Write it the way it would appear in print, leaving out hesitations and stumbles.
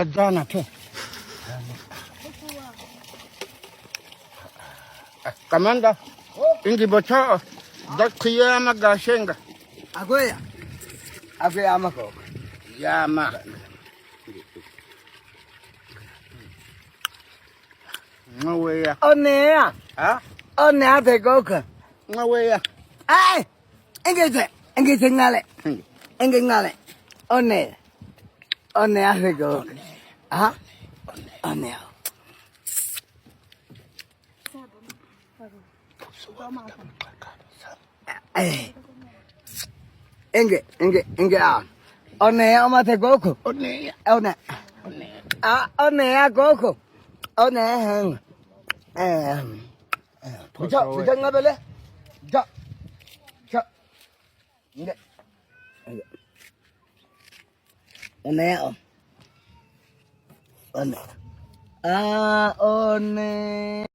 Jana tu. Kamanda, ingi bocho, dakia magashenga. Agoya. Agoya amako. Yama. Ngaweya. Onea. Ha? Onea te goka. Ngaweya. Ai. Engete ngale. Engete ngale. Onea. Onea te goka. Ha? Onea. Enge a. Onea mate goku. Onea. Onea. Onea goku. Onea hang. Bisa ngabele. Ja. Ja. Nge. Onea. Onea. Onea.